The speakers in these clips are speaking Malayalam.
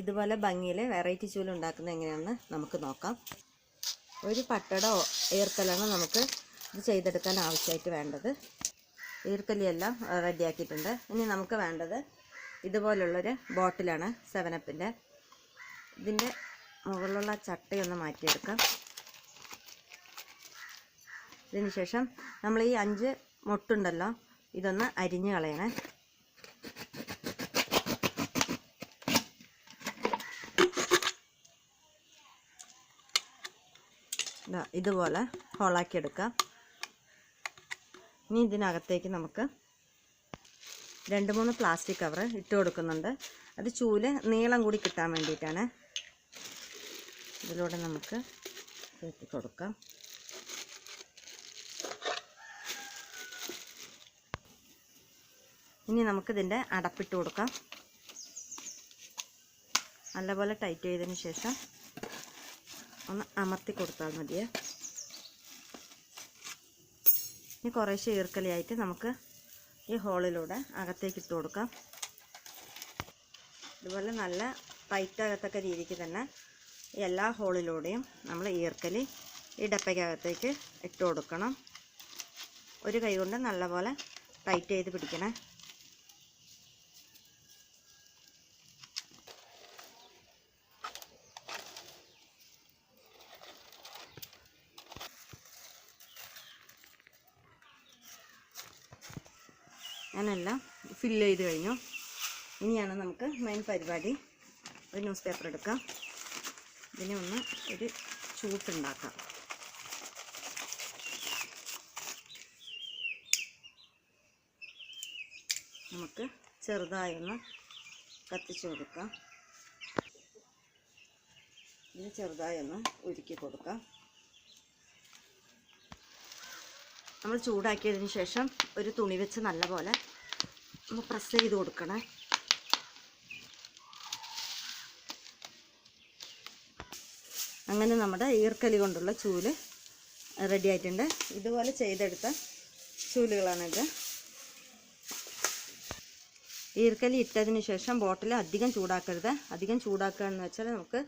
ഇതുപോലെ ഭംഗിയിൽ വെറൈറ്റി ചൂല് ഉണ്ടാക്കുന്നത് എങ്ങനെയാണെന്ന് നമുക്ക് നോക്കാം. ഒരു പട്ടടോ ഈർക്കലാണ് നമുക്ക് ഇത് ചെയ്തെടുക്കാൻ ആവശ്യമായിട്ട് വേണ്ടത്. ഈർക്കലിയെല്ലാം റെഡിയാക്കിയിട്ടുണ്ട്. ഇനി നമുക്ക് വേണ്ടത് ഇതുപോലുള്ളൊരു ബോട്ടിലാണ് 7-അപ്പിൻ്റെ. ഇതിൻ്റെ മുകളിലുള്ള ചട്ടയൊന്ന് മാറ്റിയെടുക്കാം. ഇതിന് ശേഷം നമ്മൾ ഈ 5 മുട്ടുണ്ടല്ലോ, ഇതൊന്ന് അരിഞ്ഞ് കളയണേ. ഇതുപോലെ ഹോളാക്കിയെടുക്കാം. ഇനി ഇതിനകത്തേക്ക് നമുക്ക് 2-3 പ്ലാസ്റ്റിക് കവർ ഇട്ട് കൊടുക്കുന്നുണ്ട്. അത് ചൂല് നീളം കൂടി കിട്ടാൻ വേണ്ടിയിട്ടാണ്. ഇതിലൂടെ നമുക്ക് കയറ്റി കൊടുക്കാം. ഇനി നമുക്കിതിൻ്റെ അടപ്പിട്ട് കൊടുക്കാം. നല്ലപോലെ ടൈറ്റ് ചെയ്തതിന് ശേഷം ഒന്ന് അമർത്തി കൊടുത്താൽ മതിയേ. ഇനി കുറേശ്ശെ ഈർക്കലിയായിട്ട് നമുക്ക് ഈ ഹോളിലൂടെ അകത്തേക്ക് ഇട്ട് കൊടുക്കാം. ഇതുപോലെ നല്ല ടൈറ്റാകത്തക്ക രീതിക്ക് തന്നെ എല്ലാ ഹോളിലൂടെയും നമ്മൾ ഈർക്കലി ഈ ഡപ്പയ്ക്കകത്തേക്ക് ഇട്ട് കൊടുക്കണം. ഒരു കൈ കൊണ്ട് നല്ലപോലെ ടൈറ്റ് ചെയ്ത് പിടിക്കണേ. ഞാനെല്ലാം ഫില്ല് ചെയ്ത് കഴിഞ്ഞു. ഇനിയാണ് നമുക്ക് മെയിൻ പരിപാടി. ഒരു ന്യൂസ് പേപ്പർ എടുക്കാം. ഇതിനെ ഒന്ന് ഒരു ചൂട്ടുണ്ടാക്കാം. നമുക്ക് ചെറുതായൊന്ന് കത്തിച്ച് കൊടുക്കാം. ഇത് ചെറുതായൊന്ന് ഉരുക്കി കൊടുക്കാം. നമ്മൾ ചൂടാക്കിയതിന് ശേഷം ഒരു തുണി വെച്ച് നല്ലപോലെ ഒന്ന് പ്രസ് ചെയ്ത് കൊടുക്കണേ. അങ്ങനെ നമ്മുടെ ഈർക്കലി കൊണ്ടുള്ള ചൂല് റെഡി ആയിട്ടുണ്ട്. ഇതുപോലെ ചെയ്തെടുത്ത ചൂലുകളാണിത്. ഈർക്കലി ഇട്ടതിന് ശേഷം ബോട്ടിൽ അധികം ചൂടാക്കരുത്. അധികം ചൂടാക്കുക എന്ന് വെച്ചാൽ നമുക്ക്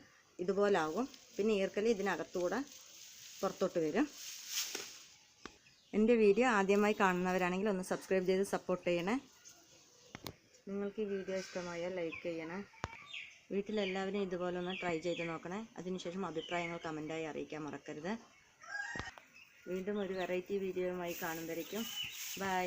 ഇതുപോലെ ആകും. പിന്നെ ഈർക്കലി ഇതിനകത്തൂടെ പുറത്തോട്ട് വരും. എൻ്റെ വീഡിയോ ആദ്യമായി കാണുന്നവരാണെങ്കിൽ ഒന്ന് സബ്സ്ക്രൈബ് ചെയ്ത് സപ്പോർട്ട് ചെയ്യണേ. നിങ്ങൾക്ക് ഈ വീഡിയോ ഇഷ്ടമായാൽ ലൈക്ക് ചെയ്യണേ. വീട്ടിലെല്ലാവരും ഇതുപോലെ ഒന്ന് ട്രൈ ചെയ്ത് നോക്കണേ. അതിനുശേഷം അഭിപ്രായങ്ങൾ കമൻറ്റായി അറിയിക്കാൻ മറക്കരുത്. വീണ്ടും ഒരു വെറൈറ്റി വീഡിയോയുമായി കാണുമ്പോഴേക്കും ബൈ.